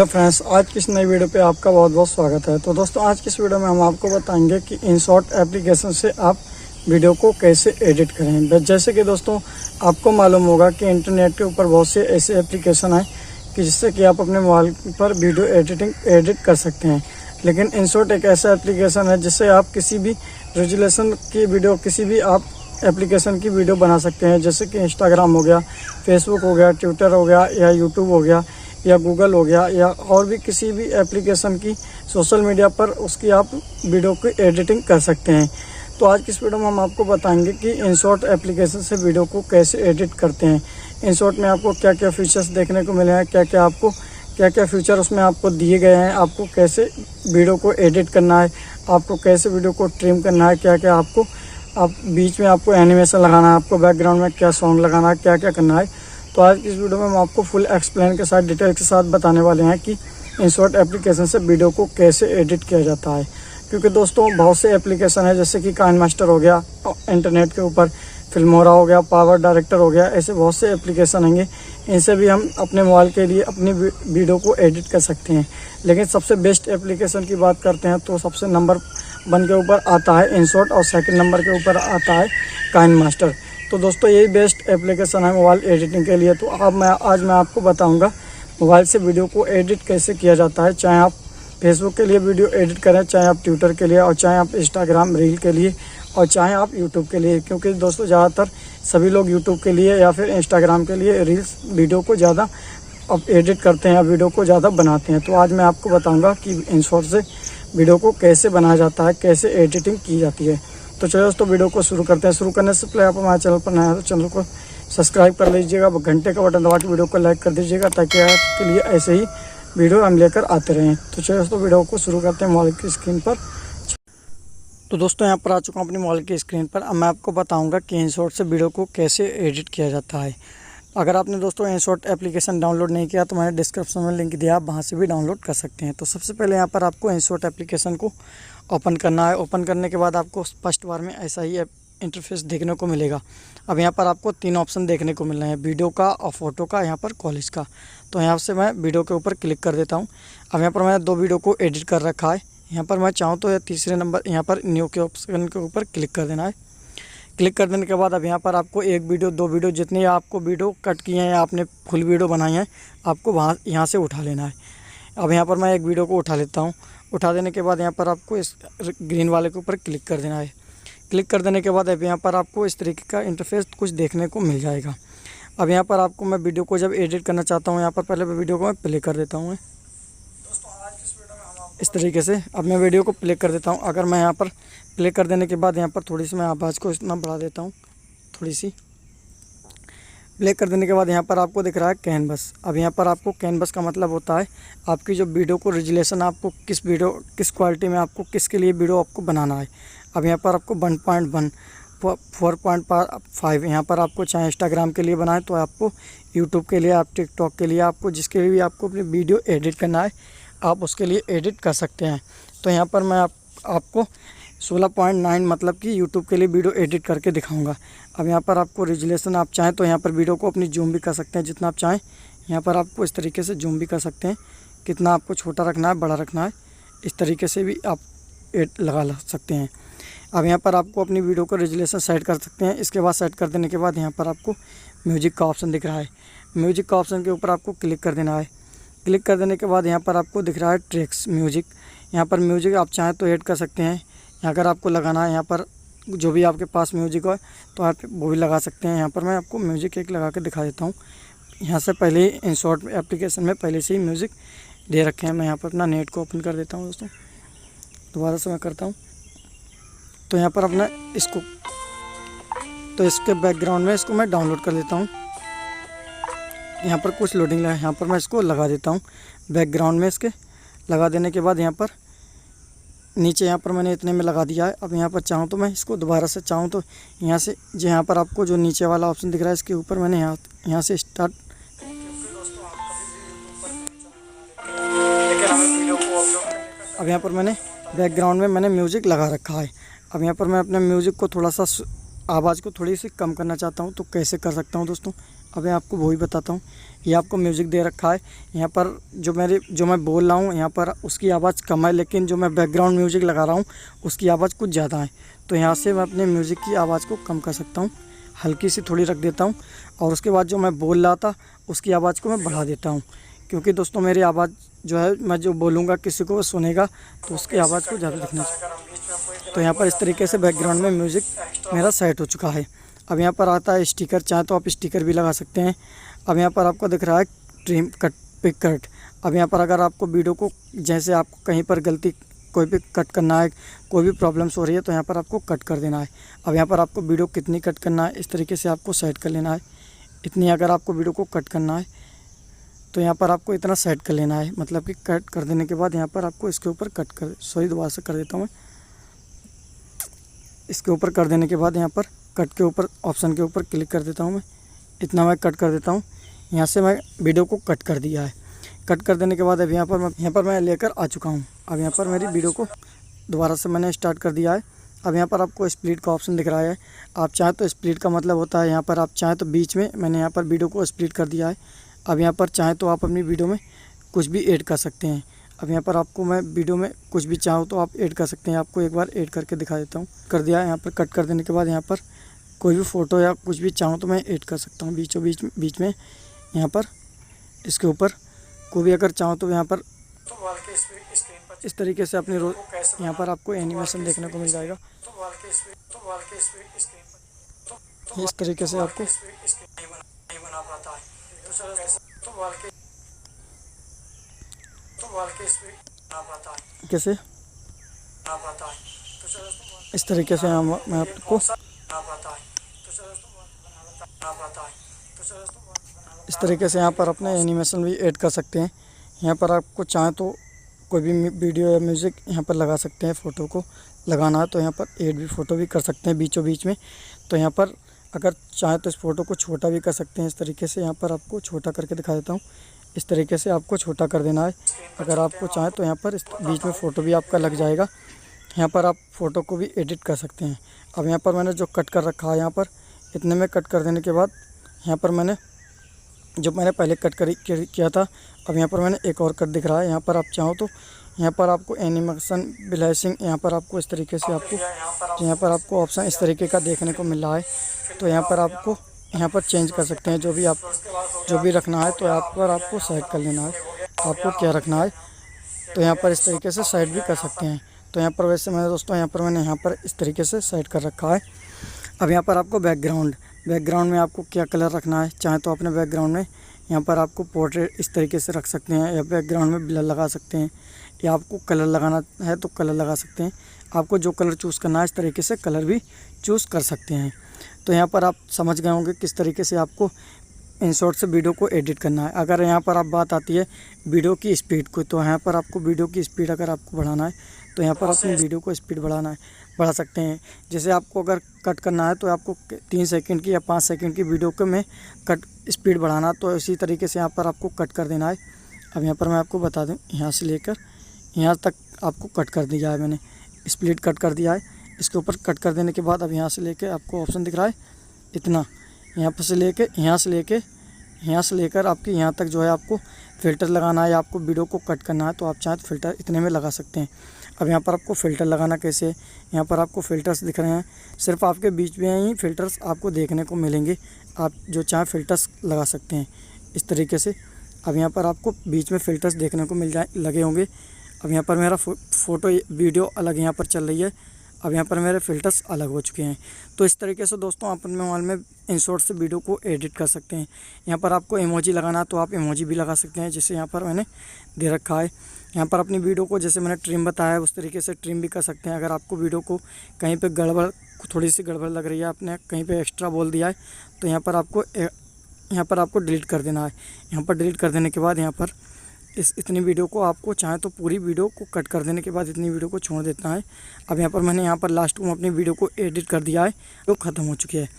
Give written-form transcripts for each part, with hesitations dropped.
Hello friends, आज की इस नई वीडियो पे आपका बहुत बहुत स्वागत है। तो दोस्तों, आज की इस वीडियो में हम आपको बताएंगे कि इनशॉट एप्लीकेशन से आप वीडियो को कैसे एडिट करें। जैसे कि दोस्तों आपको मालूम होगा कि इंटरनेट के ऊपर बहुत से ऐसे एप्लीकेशन हैं कि जिससे कि आप अपने मोबाइल पर वीडियो एडिट कर सकते हैं। लेकिन इनशॉट एक ऐसा एप्लीकेशन है जिससे आप किसी भी रेजुलेशन की वीडियो, किसी भी आप एप्लीकेशन की वीडियो बना सकते हैं। जैसे कि इंस्टाग्राम हो गया, फेसबुक हो गया, ट्विटर हो गया, या यूट्यूब हो गया, या गूगल हो गया, या और भी किसी भी एप्लीकेशन की सोशल मीडिया पर उसकी आप वीडियो की एडिटिंग कर सकते हैं। तो आज की इस वीडियो में हम आपको बताएंगे कि इनशॉट एप्लीकेशन से वीडियो को कैसे एडिट करते हैं। इनशॉट में आपको क्या क्या फीचर्स देखने को मिले हैं, क्या क्या फीचर उसमें आपको दिए गए हैं, आपको कैसे वीडियो को एडिट करना है, आपको कैसे वीडियो को ट्रिम करना है, क्या क्या आपको बीच में आपको एनिमेशन लगाना है, आपको बैकग्राउंड में क्या सॉन्ग लगाना है, क्या क्या करना है। तो आज की इस वीडियो में हम आपको फुल एक्सप्लेन के साथ, डिटेल के साथ बताने वाले हैं कि इनशॉट एप्लीकेशन से वीडियो को कैसे एडिट किया जाता है। क्योंकि दोस्तों बहुत से एप्लीकेशन है, जैसे कि काइन मास्टर हो गया इंटरनेट के ऊपर, फिल्मोरा हो गया, पावर डायरेक्टर हो गया, ऐसे बहुत से एप्लीकेशन होंगे। इनसे भी हम अपने मोबाइल के लिए अपनी वीडियो को एडिट कर सकते हैं। लेकिन सबसे बेस्ट एप्लीकेशन की बात करते हैं तो सबसे नंबर 1 के ऊपर आता है इनशॉट, और सेकंड नंबर के ऊपर आता है काइन मास्टर। तो दोस्तों यही बेस्ट एप्लीकेशन है मोबाइल एडिटिंग के लिए। तो आज मैं आपको बताऊंगा मोबाइल से वीडियो को एडिट कैसे किया जाता है। चाहे आप फेसबुक के लिए वीडियो एडिट करें, चाहे आप ट्विटर के लिए, और चाहे आप इंस्टाग्राम रील के लिए, और चाहे आप यूट्यूब के लिए। क्योंकि दोस्तों ज़्यादातर सभी लोग यूट्यूब के लिए या फिर इंस्टाग्राम के लिए रील्स वीडियो को ज़्यादा अब एडिट करते हैं, वीडियो को ज़्यादा बनाते हैं। तो आज मैं आपको बताऊँगा कि इनशॉट से वीडियो को कैसे बनाया जाता है, कैसे एडिटिंग की जाती है। तो चलो दोस्तों वीडियो को शुरू करते हैं। शुरू करने से पहले आप हमारे चैनल पर नए हैं तो चैनल को सब्सक्राइब कर लीजिएगा, घंटे का बटन दबा के वीडियो को लाइक कर दीजिएगा, ताकि आपके लिए ऐसे ही वीडियो हम लेकर आते रहें। तो चलो दोस्तों वीडियो को शुरू करते हैं मोबाइल की स्क्रीन पर। तो दोस्तों यहाँ पर आ चुका हूँ अपनी मोबाइल की स्क्रीन पर। अब मैं आपको बताऊँगा कि इनशॉट से वीडियो को कैसे एडिट किया जाता है। अगर आपने दोस्तों इनशॉट एप्लीकेशन डाउनलोड नहीं किया तो मैंने डिस्क्रिप्शन में लिंक दिया, आप वहाँ से भी डाउनलोड कर सकते हैं। तो सबसे पहले यहाँ पर आपको इनशॉट एप्लीकेशन को ओपन करना है। ओपन करने के बाद आपको फर्स्ट बार में ऐसा ही इंटरफेस देखने को मिलेगा। अब यहाँ पर आपको 3 ऑप्शन देखने को मिल रहे हैं, वीडियो का और फोटो का, यहाँ पर कॉलेज का। तो यहाँ से मैं वीडियो के ऊपर क्लिक कर देता हूँ। अब यहाँ पर मैंने 2 वीडियो को एडिट कर रखा है। यहाँ पर मैं चाहूँ तो तीसरे नंबर यहाँ पर न्यू के ऑप्शन के ऊपर क्लिक कर देना है। क्लिक कर देने के बाद अब यहाँ पर आपको 1 वीडियो, 2 वीडियो, जितनी आपको वीडियो कट किए हैं या आपने फुल वीडियो बनाई है, आपको यहाँ से उठा लेना है। अब यहाँ पर मैं 1 वीडियो को उठा लेता हूँ। उठा देने के बाद यहाँ पर आपको इस ग्रीन वाले के ऊपर क्लिक कर देना है। क्लिक कर देने के बाद अब यहाँ पर आपको इस तरीके का इंटरफेस कुछ देखने को मिल जाएगा। अब यहाँ पर आपको मैं वीडियो को जब एडिट करना चाहता हूँ, यहाँ पर पहले वीडियो को मैं प्ले कर देता हूँ इस तरीके से। अब मैं वीडियो को प्ले कर देता हूँ। अगर मैं यहाँ पर प्ले कर देने के बाद यहाँ पर थोड़ी सी मैं आवाज़ को इतना बढ़ा देता हूँ, थोड़ी सी। प्ले कर देने के बाद यहाँ पर आपको दिख रहा है कैनवस। अब यहाँ पर आपको कैनवस का मतलब होता है आपकी जो वीडियो को रेजुलेशन, आपको किस क्वालिटी में, आपको किसके लिए वीडियो आपको बनाना है। अब यहाँ पर आपको 1.1, 4.5 यहाँ पर आपको चाहे इंस्टाग्राम के लिए बनाए, तो आपको यूट्यूब के लिए, आप टिकटॉक के लिए, आपको जिसके लिए भी आपको अपनी वीडियो एडिट करना है, आप उसके लिए एडिट कर सकते हैं। तो यहाँ पर मैं आपको 16.9 मतलब कि यूट्यूब के लिए वीडियो एडिट करके दिखाऊंगा। अब यहाँ पर आपको रेजुलेशन, आप चाहें तो यहाँ पर वीडियो को अपनी जूम भी कर सकते हैं जितना आप चाहें। यहाँ पर आपको इस तरीके से जूम भी कर सकते हैं, कितना आपको छोटा रखना है, बड़ा रखना है, इस तरीके से भी आप लगा सकते हैं। अब यहाँ पर आपको अपनी वीडियो का रेजुलेशन सेट कर सकते हैं। इसके बाद सेट कर देने के बाद यहाँ पर आपको म्यूजिक का ऑप्शन दिख रहा है। म्यूजिक का ऑप्शन के ऊपर आपको क्लिक कर देना है। क्लिक कर देने के बाद यहाँ पर आपको दिख रहा है ट्रैक्स म्यूजिक। यहाँ पर म्यूजिक आप चाहें तो ऐड कर सकते हैं। अगर आपको लगाना है यहाँ पर जो भी आपके पास म्यूजिक हो तो आप वो भी लगा सकते हैं। यहाँ पर मैं आपको म्यूजिक एक लगा के दिखा देता हूँ। यहाँ से पहले ही इनशॉट एप्लीकेशन में पहले से ही म्यूज़िक दे रखे हैं। मैं यहाँ पर अपना नेट को ओपन कर देता हूँ दोस्तों, दोबारा से मैं करता हूँ। तो यहाँ पर अपना इसको, तो इसके बैकग्राउंड में इसको मैं डाउनलोड कर लेता हूँ। यहाँ पर कुछ लोडिंग लगा, यहाँ पर मैं इसको लगा देता हूँ बैकग्राउंड में। इसके लगा देने के बाद यहाँ पर नीचे यहाँ पर मैंने इतने में लगा दिया है। अब यहाँ पर चाहूँ तो मैं इसको दोबारा से चाहूँ तो यहाँ से जो यहाँ पर आपको जो नीचे वाला ऑप्शन दिख रहा है, इसके ऊपर मैंने यहाँ से स्टार्ट। अब यहाँ पर मैंने बैकग्राउंड में मैंने म्यूज़िक लगा रखा है। अब यहाँ पर मैं अपने म्यूज़िक को थोड़ा सा आवाज़ को थोड़ी सी कम करना चाहता हूँ, तो कैसे कर सकता हूँ दोस्तों। अब मैं आपको वही बताता हूँ। ये आपको म्यूज़िक दे रखा है, यहाँ पर जो मैं बोल रहा हूँ यहाँ पर उसकी आवाज़ कम है, लेकिन जो मैं बैकग्राउंड म्यूज़िक लगा रहा हूँ उसकी आवाज़ कुछ ज़्यादा है। तो यहाँ से मैं अपने म्यूज़िक की आवाज़ को कम कर सकता हूँ, हल्की सी थोड़ी रख देता हूँ, और उसके बाद जो मैं बोल रहा था उसकी आवाज़ को मैं बढ़ा देता हूँ, क्योंकि दोस्तों मेरी आवाज़ जो है, मैं जो बोलूँगा किसी को वो सुनेगा तो उसकी आवाज़ को ज़्यादा दिखना चाहिए। तो यहाँ पर इस तरीके से बैकग्राउंड में म्यूज़िक मेरा सेट हो चुका है। अब यहाँ पर आता है स्टिकर, चाहे तो आप स्टिकर भी लगा सकते हैं। अब यहाँ पर आपको दिख रहा है ट्रिम कट पिक कट। अब यहाँ पर अगर आपको वीडियो को, जैसे आपको कहीं पर गलती कोई भी कट करना है, कोई भी प्रॉब्लम्स हो रही है, तो यहाँ पर आपको कट कर देना है। अब यहाँ पर आपको वीडियो कितनी कट करना है इस तरीके से आपको सेट कर लेना है। इतनी अगर आपको वीडियो को कट करना है तो यहाँ पर आपको इतना सेट कर लेना है, मतलब कि कट कर देने के बाद यहाँ पर आपको इसके ऊपर दोबारा से कर देता हूँ मैं। इसके ऊपर कर देने के बाद यहाँ पर कट के ऊपर ऑप्शन के ऊपर क्लिक कर देता हूँ मैं। इतना मैं कट कर देता हूँ। यहाँ से मैं वीडियो को कट कर दिया है। कट कर देने के बाद अब यहाँ पर मैं लेकर आ चुका हूँ। अब यहाँ पर मेरी वीडियो को दोबारा से मैंने स्टार्ट कर दिया है। अब यहाँ पर आपको स्प्लिट का ऑप्शन दिख रहा है। आप चाहें तो स्प्लिट का मतलब होता है यहाँ पर आप चाहें तो बीच में, मैंने यहाँ पर वीडियो को स्प्लिट कर दिया है। अब यहाँ पर चाहें तो आप अपनी वीडियो में कुछ भी ऐड कर सकते हैं। अब यहाँ पर आपको मैं वीडियो में कुछ भी चाहूँ तो आप ऐड कर सकते हैं। आपको एक बार ऐड करके दिखा देता हूँ। कर दिया है। यहाँ पर कट कर देने के बाद यहाँ पर कोई भी फ़ोटो या कुछ भी चाहूँ तो मैं ऐड कर सकता हूँ बीच में। यहाँ पर इसके ऊपर कोई भी अगर चाहूँ तो यहाँ पर इस तरीके से अपनी यहाँ पर आपको एनिमेशन देखने को मिल जाएगा। इस तरीके से आपको कैसे इस तरीके से मैं आपको इस तरीके से यहाँ पर अपने एनिमेशन भी ऐड कर सकते हैं। यहाँ पर आपको चाहें तो कोई भी वीडियो या म्यूज़िक यहाँ पर लगा सकते हैं। फ़ोटो को लगाना है तो यहाँ पर ऐड भी फ़ोटो भी कर सकते हैं बीचों बीच में। तो यहाँ पर अगर चाहें तो इस फ़ोटो को छोटा भी कर सकते हैं। इस तरीके से यहाँ पर आपको छोटा करके दिखा देता हूँ। इस तरीके से आपको छोटा कर देना है। अगर आपको चाहें तो यहाँ पर इस बीच में फ़ोटो भी आपका लग जाएगा। यहाँ पर आप फ़ोटो को भी एडिट कर सकते हैं। अब यहाँ पर मैंने जो कट कर रखा है, यहाँ पर इतने में कट कर देने के बाद यहाँ पर मैंने पहले कट किया था, अब यहाँ पर मैंने एक और कट दिख रहा है। यहाँ पर आप चाहो तो यहाँ पर आपको एनिमेशन ब्लेसिंग, यहाँ पर आपको इस तरीके से यहाँ पर आपको ऑप्शन इस तरीके का देखने को मिल रहा है। तो यहाँ पर आपको यहाँ पर चेंज कर सकते हैं। जो भी रखना है तो यहाँ पर आपको सेट कर लेना है, आपको क्या रखना है। तो यहाँ पर इस तरीके से सेट भी कर सकते हैं। तो यहाँ पर वैसे मैंने दोस्तों यहाँ पर इस तरीके से सेट कर रखा है। अब यहाँ पर आपको बैकग्राउंड में आपको क्या कलर रखना है, चाहे तो अपने बैकग्राउंड में यहाँ पर आपको पोर्ट्रेट इस तरीके से रख सकते हैं, या बैकग्राउंड में ब्लर लगा सकते हैं, या आपको कलर लगाना है तो कलर लगा सकते हैं। आपको जो कलर चूज़ करना है इस तरीके से कलर भी चूज़ कर सकते हैं। तो यहाँ पर आप समझ गए होंगे किस तरीके से आपको इनशॉट से वीडियो को एडिट करना है। अगर यहाँ पर आप बात आती है वीडियो की स्पीड को, तो यहाँ पर आपको वीडियो की स्पीड अगर आपको बढ़ाना है तो यहाँ पर अपनी वीडियो को स्पीड बढ़ा सकते हैं। जैसे आपको अगर कट करना है तो आपको 3 सेकंड की या 5 सेकंड की वीडियो को में कट स्पीड बढ़ाना, तो इसी तरीके से यहाँ पर आपको कट कर देना है। अब यहाँ पर मैं आपको बता दूँ, यहाँ से लेकर यहाँ तक आपको कट कर दिया है, मैंने स्प्लिट कट कर दिया है। इसके ऊपर कट कर देने के बाद अब यहाँ से लेके आपको ऑप्शन दिख रहा है इतना, यहाँ पर से लेकर आपके यहाँ तक जो है आपको फ़िल्टर लगाना है या आपको वीडियो को कट करना है तो आप चाहें तो फ़िल्टर इतने में लगा सकते हैं। अब यहाँ पर आपको फ़िल्टर लगाना कैसे, यहाँ पर आपको फ़िल्टर्स दिख रहे हैं, सिर्फ आपके बीच में ही फ़िल्टर्स आपको देखने को मिलेंगे। आप जो चाहें फ़िल्टर्स लगा सकते हैं इस तरीके से। अब यहाँ पर आपको बीच में फ़िल्टर्स देखने को लगे होंगे। अब यहाँ पर मेरा फ़ोटो वीडियो अलग यहाँ पर चल रही है, अब यहाँ पर मेरे फ़िल्टर्स अलग हो चुके हैं। तो इस तरीके से दोस्तों आप अपने मोबाइल में इनशॉट से वीडियो को एडिट कर सकते हैं। यहाँ पर आपको इमोजी लगाना है तो आप इमोजी भी लगा सकते हैं, जैसे यहाँ पर मैंने दे रखा है। यहाँ पर अपनी वीडियो को जैसे मैंने ट्रिम बताया है उस तरीके से ट्रिम भी कर सकते हैं। अगर आपको वीडियो को कहीं पर थोड़ी सी गड़बड़ लग रही है, आपने कहीं पर एक्स्ट्रा बोल दिया है, तो यहाँ पर आपको डिलीट कर देना है। यहाँ पर डिलीट कर देने के बाद यहाँ पर इतनी वीडियो को आपको चाहे तो पूरी वीडियो को कट कर देने के बाद इतनी वीडियो को छोड़ देना है। अब यहाँ पर मैंने यहाँ पर लास्ट में अपनी वीडियो को एडिट कर दिया है, तो ख़त्म हो चुकी है।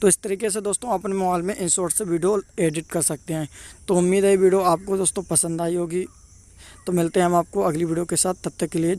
तो इस तरीके से दोस्तों अपने मोबाइल में इनशॉट से वीडियो एडिट कर सकते हैं। तो उम्मीद है वीडियो आपको दोस्तों पसंद आई होगी। तो मिलते हैं हम आपको अगली वीडियो के साथ, तब तक के लिए।